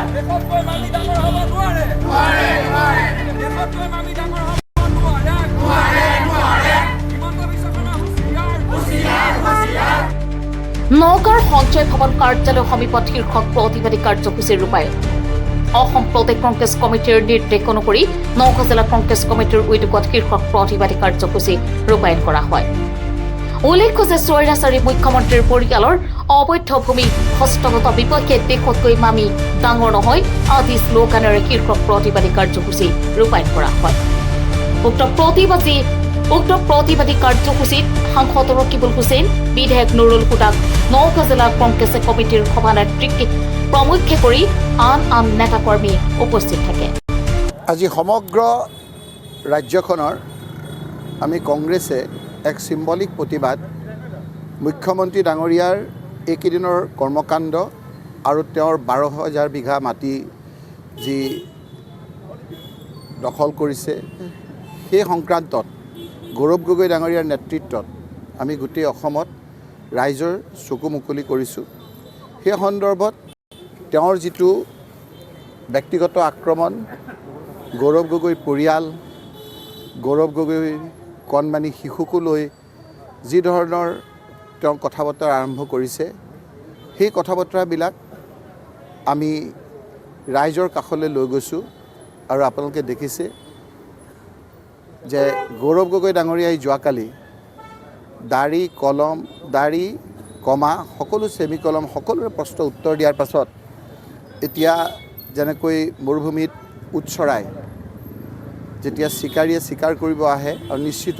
নগাঁৱৰ সঞ্চয় ভৱন কাৰ্যালয় সমীপত শীৰ্ষক প্ৰতিবাদী কাৰ্যসূচীৰ ৰূপায়ণ অসম প্ৰদেশ কংগ্ৰেছ কমিটিৰ নিৰ্দেশ অনুসৰি নগাঁও জিলা কংগ্ৰেছ কমিটিৰ উদ্যোগত শীৰ্ষক প্ৰতিবাদী কাৰ্যসূচী ৰূপায়ণ কৰা হয়। উল্লেখ্য যে স্বৈৰাচাৰী মুখ্যমন্ত্ৰীৰ পৰিয়ালৰ অবৈধ ভূমি হস্তগতৰ বিপক্ষে দেশতকৈ মামি ডাঙৰ নহয় আদি শ্লোগানেৰে শীৰ্ষক প্ৰতিবাদী কাৰ্যসূচী ৰূপায়ণ কৰা হয়। উক্ত প্ৰতিবাদী কাৰ্যসূচীত সাংসদ ৰকিবুল হুছেইন, বিধায়ক নুৰুল হুদাক, নগাঁও জিলা কংগ্ৰেছ কমিটিৰ সভানেত্ৰীক প্ৰমুখ্যে কৰি আন নেতাকৰ্মী উপস্থিত থাকে। আজি সমগ্ৰ ৰাজ্যখনৰ আমি কংগ্ৰেছে এক চিম্বলিক প্ৰতিবাদ মুখ্যমন্ত্ৰী ডাঙৰীয়াৰ এইকেইদিনৰ কৰ্মকাণ্ড আৰু তেওঁৰ 12,000 বিঘা মাটি যি দখল কৰিছে সেই সংক্ৰান্তত গৌৰৱ গগৈ ডাঙৰীয়াৰ নেতৃত্বত আমি গোটেই অসমত ৰাইজৰ চকু মুকলি কৰিছোঁ। সেই সন্দৰ্ভত তেওঁৰ যিটো ব্যক্তিগত আক্ৰমণ, গৌৰৱ গগৈৰ পৰিয়াল, গৌৰৱ গগৈৰ কণমানি শিশুকো লৈ যি ধৰণৰ তেওঁ কথা বতৰা আৰম্ভ কৰিছে সেই কথা বতৰাবিলাক আমি ৰাইজৰ কাষলৈ লৈ গৈছোঁ। আৰু আপোনালোকে দেখিছে যে গৌৰৱ গগৈ ডাঙৰীয়াই যোৱাকালি দাড়ি কমা সকলো ছেমিকলম সকলোৰে প্ৰশ্ন উত্তৰ দিয়াৰ পাছত এতিয়া যেনেকৈ মৰুভূমিত উট চৰাই যেতিয়া চিকাৰীয়ে চিকাৰ কৰিব আহে আৰু নিশ্চিত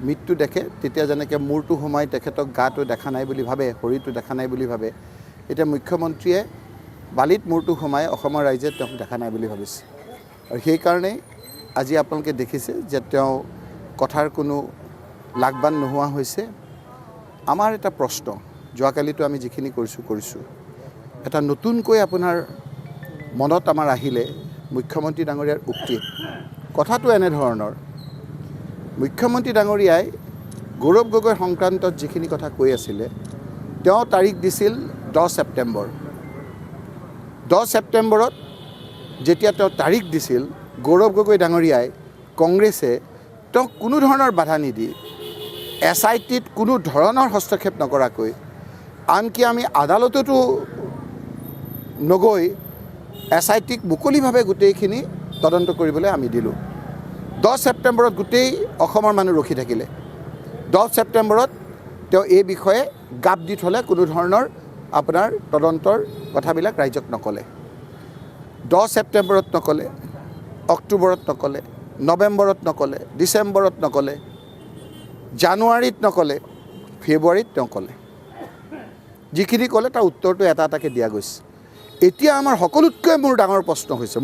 মৃত্যু দেখে তেতিয়া যেনেকৈ মূৰটো সোমাই তেখেতক গাটো দেখা নাই বুলি ভাবে, শৰীৰটো দেখা নাই বুলি ভাবে, এতিয়া মুখ্যমন্ত্ৰীয়ে বালিত মূৰটো সোমাই অসমৰ ৰাইজে তেওঁক দেখা নাই বুলি ভাবিছে। আৰু সেইকাৰণেই আজি আপোনালোকে দেখিছে যে তেওঁ কথাৰ কোনো লাগবান নোহোৱা হৈছে। আমাৰ এটা প্ৰশ্ন, যোৱাকালিতো আমি যিখিনি কৰিছোঁ এটা নতুনকৈ আপোনাৰ মনত আমাৰ আহিলে মুখ্যমন্ত্ৰী ডাঙৰীয়াৰ উক্তিত কথাটো এনেধৰণৰ, মুখ্যমন্ত্ৰী ডাঙৰীয়াই গৌৰৱ গগৈৰ সংক্ৰান্তত যিখিনি কথা কৈ আছিলে তেওঁ তাৰিখ দিছিল 10 ছেপ্টেম্বৰ। 10 ছেপ্টেম্বৰত যেতিয়া তেওঁ তাৰিখ দিছিল গৌৰৱ গগৈ ডাঙৰীয়াই কংগ্ৰেছে তেওঁক কোনো ধৰণৰ বাধা নিদি SITত কোনো ধৰণৰ হস্তক্ষেপ নকৰাকৈ, আনকি আমি আদালততো নগৈ SITক মুকলিভাৱে গোটেইখিনি তদন্ত কৰিবলৈ আমি দিলোঁ। 10 ছেপ্টেম্বৰত গোটেই অসমৰ মানুহ ৰখি থাকিলে। 10 ছেপ্টেম্বৰত তেওঁ এই বিষয়ে গাপ দি থ'লে, কোনো ধৰণৰ আপোনাৰ তদন্তৰ কথাবিলাক ৰাইজক নক'লে। 10 ছেপ্টেম্বৰত নক'লে, অক্টোবৰত নক'লে, নৱেম্বৰত নক'লে, ডিচেম্বৰত নক'লে, জানুৱাৰীত নক'লে, ফেব্ৰুৱাৰীত তেওঁ ক'লে। যিখিনি ক'লে তাৰ উত্তৰটো এটা এটাকৈ দিয়া গৈছে। এতিয়া আমাৰ সকলোতকৈ মোৰ ডাঙৰ প্ৰশ্ন হৈছে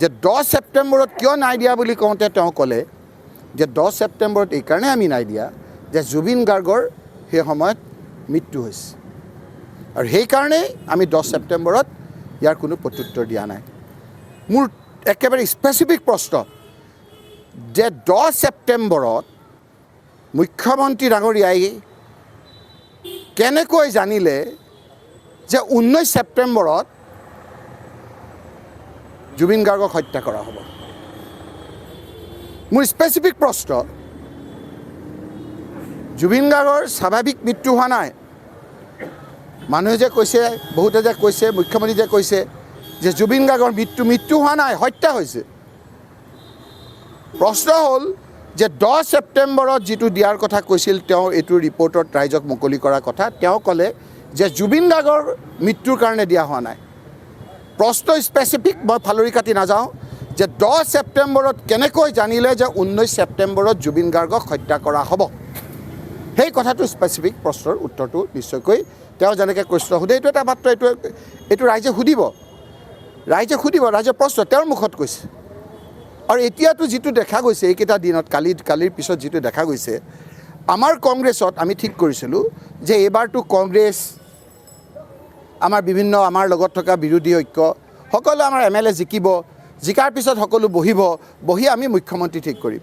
যে 10 ছেপ্টেম্বৰত কিয় নাই দিয়া বুলি কওঁতে তেওঁ ক'লে যে 10 ছেপ্টেম্বৰত এইকাৰণে আমি নাই দিয়া যে জুবিন গাৰ্গৰ সেই সময়ত মৃত্যু হৈছে, আৰু সেইকাৰণেই আমি 10 ছেপ্টেম্বৰত ইয়াৰ কোনো প্ৰত্যুত্তৰ দিয়া নাই। মোৰ একেবাৰে স্পেচিফিক প্ৰশ্ন যে 10 ছেপ্টেম্বৰত মুখ্যমন্ত্ৰী ডাঙৰীয়াই কেনেকৈ জানিলে যে 19 ছেপ্টেম্বৰত জুবিন গাৰ্গক হত্যা কৰা হ'ব? মোৰ স্পেচিফিক প্ৰশ্ন, জুবিন গাৰ্গৰ স্বাভাৱিক মৃত্যু হোৱা নাই। মানুহে যে কৈছে, বহুতে যে কৈছে, মুখ্যমন্ত্ৰী যে কৈছে যে জুবিন গাৰ্গৰ মৃত্যু হোৱা নাই, হত্যা হৈছে। প্ৰশ্ন হ'ল যে 10 ছেপ্টেম্বৰত যিটো দিয়াৰ কথা কৈছিল তেওঁ এইটো ৰিপৰ্টত ৰাইজক মুকলি কৰাৰ কথা, তেওঁ ক'লে যে জুবিন গাৰ্গৰ মৃত্যুৰ কাৰণে দিয়া হোৱা নাই। প্ৰশ্ন স্পেচিফিক, মই ফালৰি কাটি নাযাওঁ যে 10 ছেপ্টেম্বৰত কেনেকৈ জানিলে যে 19 ছেপ্টেম্বৰত জুবিন গাৰ্গক হত্যা কৰা হ'ব? সেই কথাটো স্পেচিফিক প্ৰশ্নৰ উত্তৰটো নিশ্চয়কৈ তেওঁ যেনেকৈ প্ৰশ্ন সোধে, এইটো এটা মাত্ৰ এইটো ৰাইজে সুধিব, ৰাইজে প্ৰশ্ন তেওঁৰ মুখত কৈছে। আৰু এতিয়াতো যিটো দেখা গৈছে এইকেইটা দিনত, কালিৰ পিছত যিটো দেখা গৈছে, আমাৰ কংগ্ৰেছত আমি ঠিক কৰিছিলোঁ যে এইবাৰতো কংগ্ৰেছ, আমাৰ লগত থকা বিৰোধী ঐক্য সকলো আমাৰ MLA জিকিব, জিকাৰ পিছত সকলো বহি আমি মুখ্যমন্ত্ৰী ঠিক কৰিম।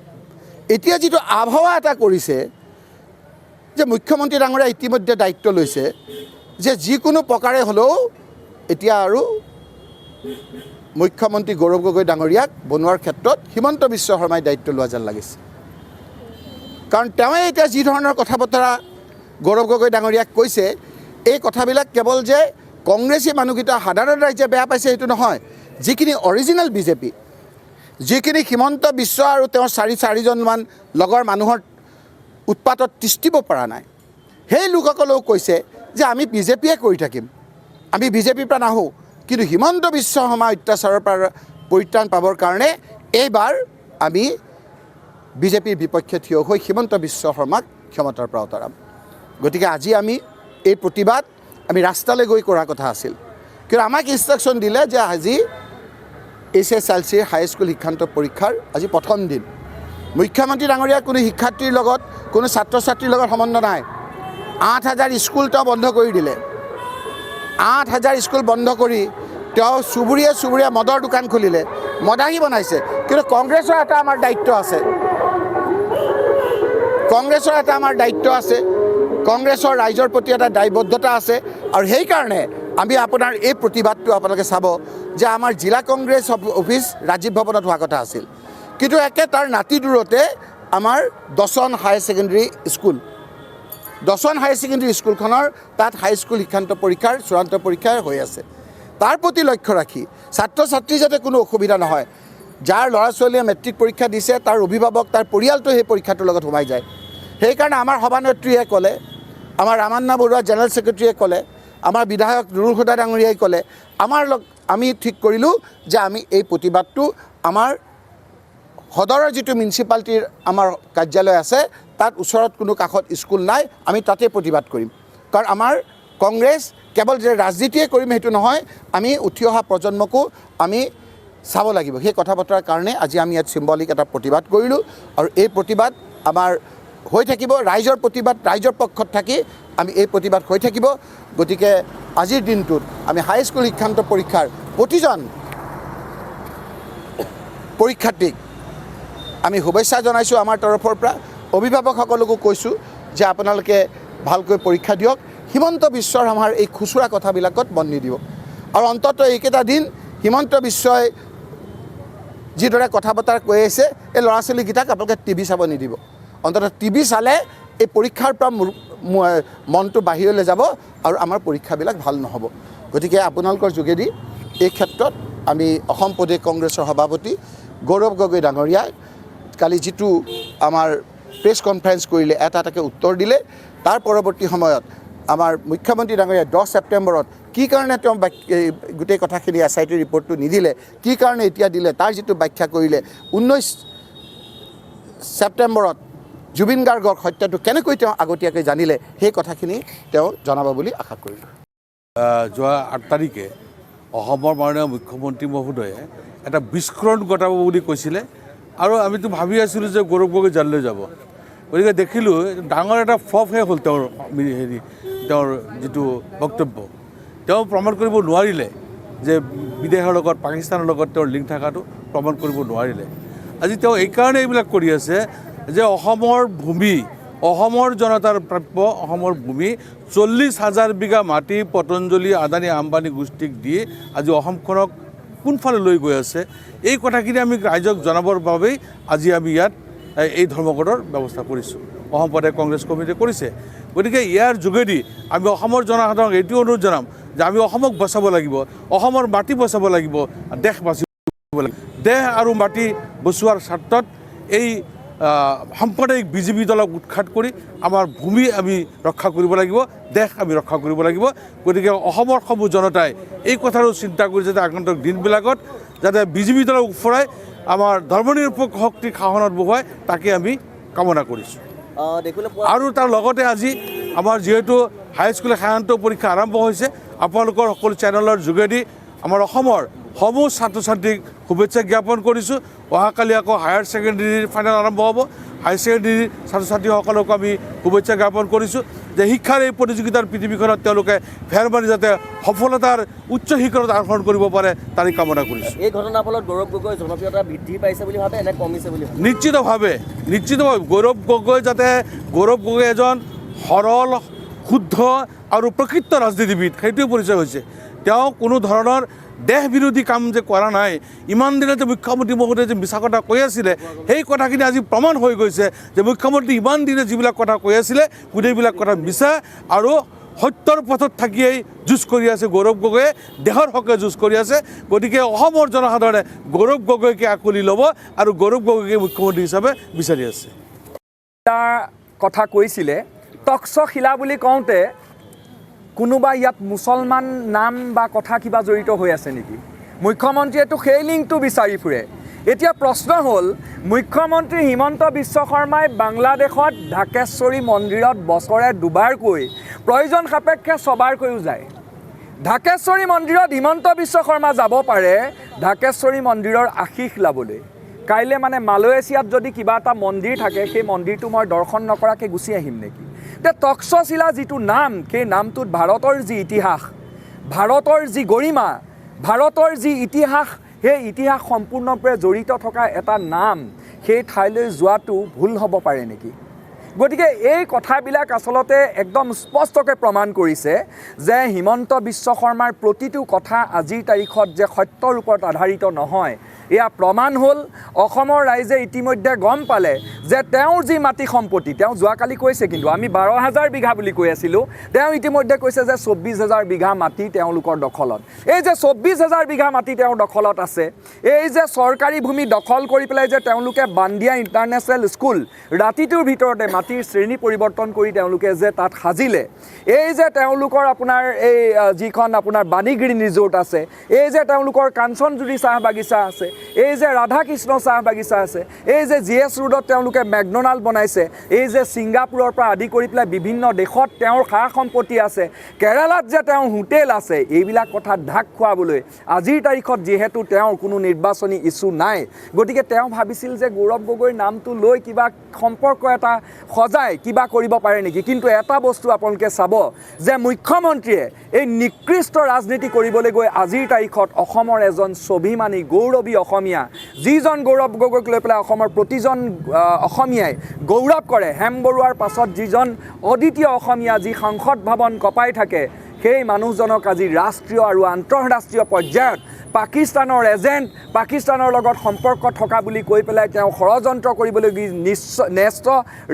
এতিয়া যিটো আবহাৱা এটা কৰিছে যে মুখ্যমন্ত্ৰী ডাঙৰীয়া ইতিমধ্যে দায়িত্ব লৈছে যে যিকোনো প্ৰকাৰে হ'লেও এতিয়া আৰু মুখ্যমন্ত্ৰী গৌৰৱ গগৈ ডাঙৰীয়াক বনোৱাৰ ক্ষেত্ৰত হিমন্ত বিশ্ব শৰ্মাই দায়িত্ব লোৱা যেন লাগিছে কাৰণ তেওঁৱে এতিয়া যি ধৰণৰ কথা বতৰা গৌৰৱ গগৈ ডাঙৰীয়াক কৈছে এই কথাবিলাক কেৱল যে কংগ্ৰেছী মানুহকেইটা সাধাৰণ ৰাইজে বেয়া পাইছে সেইটো নহয় যিখিনি অৰিজিনেল বিজেপি যিখিনি হিমন্ত বিশ্ব আৰু তেওঁৰ চাৰিজনমান লগৰ মানুহৰ উৎপাতত তিষ্ঠিব পৰা নাই সেই লোকসকলেও কৈছে যে আমি বিজেপিয়ে কৰি থাকিম আমি বিজেপিৰ পৰা নাহোঁ কিন্তু হিমন্ত বিশ্ব শৰ্মাৰ অত্যাচাৰৰ পৰা পৰিত্ৰাণ পাবৰ কাৰণে এইবাৰ আমি বিজেপিৰ বিপক্ষে থিয় হৈ হিমন্ত বিশ্ব শৰ্মাক ক্ষমতাৰ পৰা আঁতৰাম গতিকে আজি আমি এই প্ৰতিবাদ আমি ৰাস্তালৈ গৈ কৰাৰ কথা আছিল কিন্তু আমাক ইনষ্ট্ৰাকশ্যন দিলে যে আজি HSLCৰ হাইস্কুল শিক্ষান্ত পৰীক্ষাৰ আজি প্ৰথম দিন মুখ্যমন্ত্ৰী ডাঙৰীয়াৰ কোনো শিক্ষাৰ্থীৰ লগত কোনো ছাত্ৰ ছাত্ৰীৰ লগত সম্বন্ধ নাই 8,000 স্কুল তেওঁ বন্ধ কৰি দিলে 8,000 স্কুল বন্ধ কৰি তেওঁ চুবুৰীয়া মদৰ দোকান খুলিলে মদাহী বনাইছে কিন্তু কংগ্ৰেছৰ এটা আমাৰ দায়িত্ব আছে কংগ্ৰেছৰ ৰাইজৰ প্ৰতি এটা দায়বদ্ধতা আছে আৰু সেইকাৰণে আমি আপোনাৰ এই প্ৰতিবাদটো আপোনালোকে চাব যে আমাৰ জিলা কংগ্ৰেছ অফিচ ৰাজীৱ ভৱনত হোৱা কথা আছিল কিন্তু একে তাৰ নাতি দূৰতে আমাৰ দশন হায়াৰ ছেকেণ্ডেৰী স্কুলখনৰ তাত হাইস্কুল শিক্ষান্ত পৰীক্ষাৰ চূড়ান্ত পৰীক্ষা হৈ আছে তাৰ প্ৰতি লক্ষ্য ৰাখি ছাত্ৰ ছাত্ৰী যাতে কোনো অসুবিধা নহয় যাৰ ল'ৰা ছোৱালীয়ে মেট্ৰিক পৰীক্ষা দিছে তাৰ অভিভাৱক তাৰ পৰিয়ালটো সেই পৰীক্ষাটোৰ লগত সোমাই যায় সেইকাৰণে আমাৰ সভানেত্ৰীয়ে ক'লে আমাৰ ৰামান্না বৰুৱা জেনেৰেল ছেক্ৰেটাৰীয়ে ক'লে আমাৰ বিধায়ক নুৰুল হুদা ডাঙৰীয়াই ক'লে আমি ঠিক কৰিলোঁ যে আমি এই প্ৰতিবাদটো আমাৰ সদৰৰ যিটো মিউনিচিপালিটিৰ আমাৰ কাৰ্যালয় আছে তাত ওচৰত কোনো কাষত স্কুল নাই আমি তাতে প্ৰতিবাদ কৰিম কাৰণ আমাৰ কংগ্ৰেছ কেৱল যে ৰাজনীতিয়ে কৰিম সেইটো নহয় আমি উঠি অহা প্ৰজন্মকো আমি চাব লাগিব সেই কথা বতৰাৰ কাৰণে আজি আমি ইয়াত চিম্বলিক এটা প্ৰতিবাদ কৰিলোঁ আৰু এই প্ৰতিবাদ আমাৰ হৈ থাকিব ৰাইজৰ প্ৰতিবাদ ৰাইজৰ পক্ষত থাকি আমি এই প্ৰতিবাদ হৈ থাকিব গতিকে আজিৰ দিনটোত আমি হাইস্কুল শিক্ষান্ত পৰীক্ষাৰ প্ৰতিজন পৰীক্ষাৰ্থীক আমি শুভেচ্ছা জনাইছোঁ আমাৰ তৰফৰ পৰা অভিভাৱকসকলকো কৈছোঁ যে আপোনালোকে ভালকৈ পৰীক্ষা দিয়ক হিমন্ত বিশ্ব শৰ্মাৰ এই খুচুৰা কথাবিলাকত মন নিদিব আৰু অন্ততঃ এইকেইটা দিন হিমন্ত বিশ্বই যিদৰে কথা বতৰা কৈ আছে এই ল'ৰা ছোৱালীকেইটাক আপোনালোকে টিভি চাব নিদিব অন্ততঃ টিভি চালে এই পৰীক্ষাৰ পৰা মনটো বাহিৰলৈ যাব আৰু আমাৰ পৰীক্ষাবিলাক ভাল নহ'ব গতিকে আপোনালোকৰ যোগেদি এই ক্ষেত্ৰত আমি অসম প্ৰদেশ কংগ্ৰেছৰ সভাপতি গৌৰৱ গগৈ ডাঙৰীয়াই কালি যিটো আমাৰ প্ৰেছ কনফাৰেঞ্চ কৰিলে এটাকে উত্তৰ দিলে তাৰ পৰৱৰ্তী সময়ত আমাৰ মুখ্যমন্ত্ৰী ডাঙৰীয়াই 10 ছেপ্টেম্বৰত কি কাৰণে তেওঁ গোটেই কথাখিনি SIT ৰিপৰ্টটো নিদিলে কি কাৰণে এতিয়া দিলে তাৰ যিটো ব্যাখ্যা কৰিলে 19 ছেপ্টেম্বৰত জুবিন গাৰ্গৰ হত্যাটো কেনেকৈ তেওঁ আগতীয়াকৈ জানিলে সেই কথাখিনি তেওঁ জনাব বুলি আশা কৰিলোঁ যোৱা 8 তাৰিখে অসমৰ মাননীয় মুখ্যমন্ত্ৰী মহোদয়ে এটা বিস্ফোৰণ ঘটাব বুলি কৈছিলে আৰু আমিতো ভাবি আছিলোঁ যে গৌৰৱ গগৈ জেললৈ যাব গতিকে দেখিলোঁ ডাঙৰ এটা ফ্লপহে হ'ল তেওঁৰ যিটো বক্তব্য তেওঁ প্ৰমাণ কৰিব নোৱাৰিলে যে বিদেশৰ লগত পাকিস্তানৰ লগত তেওঁৰ লিংক থকাটো প্ৰমাণ কৰিব নোৱাৰিলে আজি তেওঁ এইকাৰণে এইবিলাক কৰি আছে যে অসমৰ ভূমি অসমৰ জনতাৰ প্ৰাপ্য অসমৰ ভূমি 40,000 বিঘা মাটি পতঞ্জলি আদানী আম্বানী গোষ্ঠীক দি আজি অসমখনক কোনফালে লৈ গৈ আছে এই কথাখিনি আমি ৰাইজক জনাবৰ বাবেই আজি আমি ইয়াত এই ধৰ্মঘটৰ ব্যৱস্থা কৰিছোঁ অসম প্ৰদেশ কংগ্ৰেছ কমিটিয়ে কৰিছে গতিকে ইয়াৰ যোগেদি আমি অসমৰ জনসাধাৰণক এইটো অনুৰোধ জনাম যে আমি অসমক বচাব লাগিব অসমৰ মাটি বচাব লাগিব দেশ বাচিব লাগিব দেশ আৰু মাটি বচোৱাৰ স্বাৰ্থত এই সাম্প্ৰদায়িক বিজেপি দলক উৎখাত কৰি আমাৰ ভূমি আমি ৰক্ষা কৰিব লাগিব দেশ আমি ৰক্ষা কৰিব লাগিব গতিকে অসমৰ সমূহ জনতাই এই কথাৰো চিন্তা কৰি যাতে আগন্তুক দিনবিলাকত যাতে বিজেপি দলক উফৰাই আমাৰ ধৰ্মনিৰপেক্ষ শক্তিক শাসনত বহুৱাই তাকে আমি কামনা কৰিছোঁ আৰু তাৰ লগতে আজি আমাৰ যিহেতু হাইস্কুল সাধাৰণ পৰীক্ষা আৰম্ভ হৈছে আপোনালোকৰ সকলো চেনেলৰ যোগেদি আমাৰ অসমৰ সমূহ ছাত্ৰ ছাত্ৰীক শুভেচ্ছা জ্ঞাপন কৰিছোঁ অহাকালি আকৌ হায়াৰ ছেকেণ্ডেৰীৰ ফাইনেল আৰম্ভ হ'ব হায়াৰ ছেকেণ্ডেৰীৰ ছাত্ৰ ছাত্ৰীসকলক আমি শুভেচ্ছা জ্ঞাপন কৰিছোঁ যে শিক্ষাৰ এই প্ৰতিযোগিতাৰ পৃথিৱীখনত তেওঁলোকে ফেৰ মাৰি যাতে সফলতাৰ উচ্চ শিখৰত আৰোহণ কৰিব পাৰে তাৰে কামনা কৰিছোঁ এই ঘটনাৰ ফলত গৌৰৱ গগৈৰ জনপ্ৰিয়তা বৃদ্ধি পাইছে বুলি ভাবে নে কমিছে বুলি নিশ্চিতভাৱে গৌৰৱ গগৈ এজন সৰল শুদ্ধ আৰু প্ৰকৃত ৰাজনীতিবিদ সেইটোৱে পৰিচয় হৈছে তেওঁ কোনো ধৰণৰ দেশ বিৰোধী কাম যে কৰা নাই, ইমান দিনে যে মুখ্যমন্ত্ৰী মহোদয়ে যে মিছা কথা কৈ আছিলে, সেই কথাখিনি আজি প্ৰমাণ হৈ গৈছে যে মুখ্যমন্ত্ৰী ইমান দিনে যিবিলাক কথা কৈ আছিলে গোটেইবিলাক কথা মিছা আৰু সত্যৰ পথত থাকিয়েই যুঁজ কৰি আছে গৌৰৱ গগৈয়ে, দেশৰ হকে যুঁজ কৰি আছে। গতিকে অসমৰ জনসাধাৰণে গৌৰৱ গগৈকে আঁকোৱালি ল'ব আৰু গৌৰৱ গগৈকে মুখ্যমন্ত্ৰী হিচাপে বিচাৰি আছে। কথা কৈছিলে তক্ষশিলা বুলি কওঁতে কোনোবা ইয়াত মুছলমান নাম বা কথা কিবা জড়িত হৈ আছে নেকি? মুখ্যমন্ত্ৰীয়েতো সেই লিংকটো বিচাৰি ফুৰে। এতিয়া প্ৰশ্ন হ'ল, মুখ্যমন্ত্ৰী হিমন্ত বিশ্ব শৰ্মাই বাংলাদেশত ঢাকেশ্বৰী মন্দিৰত বছৰে দুবাৰকৈ প্ৰয়োজন সাপেক্ষে ছবাৰকৈও যায়। ঢাকেশ্বৰী মন্দিৰত হিমন্ত বিশ্ব শৰ্মা যাব পাৰে ঢাকেশ্বৰী মন্দিৰৰ আশীষ লাবলৈ। কাইলৈ মানে মালয়েছিয়াত যদি কিবা এটা মন্দিৰ থাকে, সেই মন্দিৰটো মই দৰ্শন নকৰাকৈ গুচি আহিম নেকি? এতিয়া তক্ষশিলা যিটো নাম, সেই নামটোত ভাৰতৰ যি ইতিহাস, ভাৰতৰ যি গৰিমা, ভাৰতৰ যি ইতিহাস, সেই ইতিহাস সম্পূৰ্ণৰূপে জড়িত থকা এটা নাম, সেই ঠাইলৈ যোৱাটো ভুল হ'ব পাৰে নেকি? গতিকে এই কথাবিলাক আচলতে একদম স্পষ্টকৈ প্ৰমাণ কৰিছে যে হিমন্ত বিশ্ব শৰ্মাৰ প্ৰতিটো কথা আজিৰ তাৰিখত যে সত্যৰ ওপৰত আধাৰিত নহয়, এয়া প্ৰমাণ হ'ল। অসমৰ ৰাইজে ইতিমধ্যে গম পালে যে তেওঁৰ যি মাটি সম্পত্তি, তেওঁ যোৱাকালি কৈছে, কিন্তু আমি 12,000 বিঘা বুলি কৈ আছিলোঁ, তেওঁ ইতিমধ্যে কৈছে যে 24,000 বিঘা মাটি তেওঁলোকৰ দখলত। এই যে 24,000 বিঘা মাটি তেওঁৰ দখলত আছে, এই যে চৰকাৰী ভূমি দখল কৰি পেলাই যে তেওঁলোকে বান্দিয়া ইণ্টাৰনেশ্যনেল স্কুল ৰাতিটোৰ ভিতৰতে মাটিৰ শ্ৰেণী পৰিৱৰ্তন কৰি তেওঁলোকে যে তাত সাজিলে, এই যে তেওঁলোকৰ আপোনাৰ এই যিখন আপোনাৰ বাণীগিৰি ৰিজৰ্ট আছে, এই যে তেওঁলোকৰ কাঞ্চনজুৰি চাহ বাগিচা আছে, এই যে ৰাধাকৃষ্ণ চাহ বাগিচা আছে, এই যে GS ৰোডত তেওঁলোকে মেকডোনাল্ড বনাইছে, এই যে ছিংগাপুৰৰ পৰা আদি কৰি পেলাই বিভিন্ন দেশত তেওঁৰ সা সম্পত্তি আছে, কেৰালাত যে তেওঁৰ হোটেল আছে, এইবিলাক কথাত ঢাক খুৱাবলৈ আজিৰ তাৰিখত যিহেতু তেওঁৰ কোনো নিৰ্বাচনী ইছ্যু নাই, গতিকে তেওঁ ভাবিছিল যে গৌৰৱ গগৈৰ নামটো লৈ কিবা সম্পৰ্ক এটা সজাই কিবা কৰিব পাৰে নেকি। কিন্তু এটা বস্তু আপোনালোকে চাব যে মুখ্যমন্ত্ৰীয়ে এই নিকৃষ্ট ৰাজনীতি কৰিবলৈ গৈ আজিৰ তাৰিখত অসমৰ এজন স্বাভিমানী গৌৰৱী অসমীয়া, যিজন গৌৰৱ গগৈক লৈ পেলাই অসমৰ প্ৰতিজন অসমীয়াই গৌৰৱ কৰে, হেম বৰুৱাৰ পাছত যিজন অদ্বিতীয় অসমীয়া, যি সংসদ ভৱন কঁপাই থাকে, সেই মানুহজনক আজি ৰাষ্ট্ৰীয় আৰু আন্তঃৰাষ্ট্ৰীয় পৰ্যায়ত পাকিস্তানৰ এজেণ্ট, পাকিস্তানৰ লগত সম্পৰ্ক থকা বুলি কৈ পেলাই তেওঁ ষড়যন্ত্ৰ কৰিবলৈ ন্যস্ত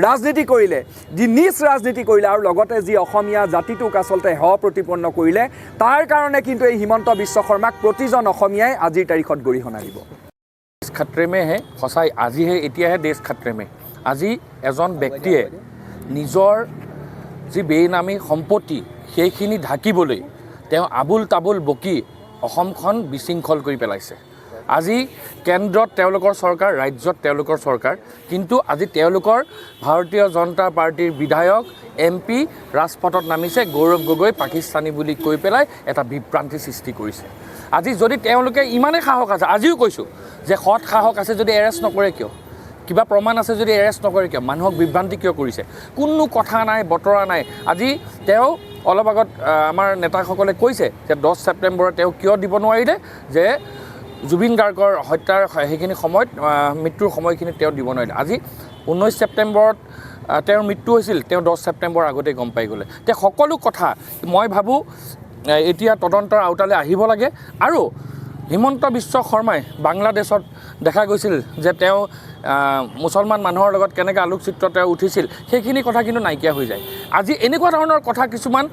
ৰাজনীতি কৰিলে, যি নিজ ৰাজনীতি কৰিলে, আৰু লগতে যি অসমীয়া জাতিটোক আচলতে প্ৰতিপন্ন কৰিলে, তাৰ কাৰণে কিন্তু এই হিমন্ত বিশ্ব শৰ্মাক প্ৰতিজন অসমীয়াই আজিৰ তাৰিখত গৰিহণা দিব। দেশ খাত্ৰে মে হে, সঁচাই আজিহে এতিয়াহে দেশ খাত্ৰে মে। আজি এজন ব্যক্তিয়ে নিজৰ যি বেনামী সম্পত্তি সেইখিনি ঢাকিবলৈ তেওঁ আবুল তাবুল বকি অসমখন বিশৃংখল কৰি পেলাইছে। আজি কেন্দ্ৰত তেওঁলোকৰ চৰকাৰ, ৰাজ্যত তেওঁলোকৰ চৰকাৰ, কিন্তু আজি তেওঁলোকৰ ভাৰতীয় জনতা পাৰ্টীৰ বিধায়ক MP ৰাজপথত নামিছে গৌৰৱ গগৈ পাকিস্তানী বুলি কৈ পেলাই এটা বিভ্ৰান্তি সৃষ্টি কৰিছে। আজি যদি তেওঁলোকে ইমানেই সাহস আছে, আজিও কৈছোঁ যে সৎ সাহস আছে যদি এৰেষ্ট নকৰে কিয়, কিবা প্ৰমাণ আছে যদি এৰেষ্ট নকৰে কিয়, মানুহক বিভ্ৰান্তি কিয় কৰিছে, কোনো কথা নাই বতৰা নাই। আজি তেওঁ অলপ আগত আমাৰ নেতাসকলে কৈছে যে 10 ছেপ্টেম্বৰত তেওঁ কিয় দিব নোৱাৰিলে, যে জুবিন গাৰ্গৰ হত্যাৰ সেইখিনি সময়ত মৃত্যুৰ সময়খিনিত তেওঁ দিব নোৱাৰিলে। আজি 19 ছেপ্টেম্বৰত তেওঁৰ মৃত্যু হৈছিল, তেওঁ 10 ছেপ্টেম্বৰ আগতে গম পাই গ'লে। তেওঁ সকলো কথা মই ভাবোঁ এতিয়া তদন্তৰ আওতালৈ আহিব লাগে। আৰু হিমন্ত বিশ্ব শৰ্মাই বাংলাদেশত দেখা গৈছিল যে তেওঁ মুছলমান মানুহৰ লগত কেনেকৈ আলোকচিত্ৰ তেওঁ উঠিছিল, সেইখিনি কথা কিন্তু নাইকিয়া হৈ যায়। আজি এনেকুৱা ধৰণৰ কথা কিছুমান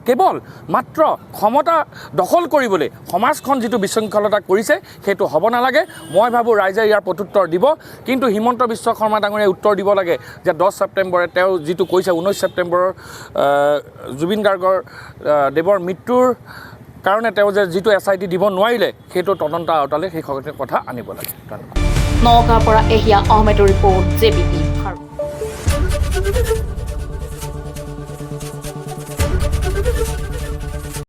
কেৱল মাত্ৰ ক্ষমতা দখল কৰিবলৈ সমাজখন যিটো বিশৃংখলতা কৰিছে সেইটো হ'ব নালাগে। মই ভাবোঁ ৰাইজে ইয়াৰ প্ৰত্যুত্তৰ দিব, কিন্তু হিমন্ত বিশ্ব শৰ্মা ডাঙৰীয়াই উত্তৰ দিব লাগে যে 10 ছেপ্টেম্বৰে তেওঁ যিটো কৈছে 19 ছেপ্টেম্বৰৰ জুবিন গাৰ্গৰ দেৱৰ মৃত্যুৰ কাৰণে তেওঁ যে যিটো SIT দিব নোৱাৰিলে, সেইটো তদন্ত আওতালৈ সেই কথা আনিব লাগে। ধন্যবাদ। নগাঁৱৰ পৰা এহিয়া আহমেদৰ ৰিপৰ্ট, JBP।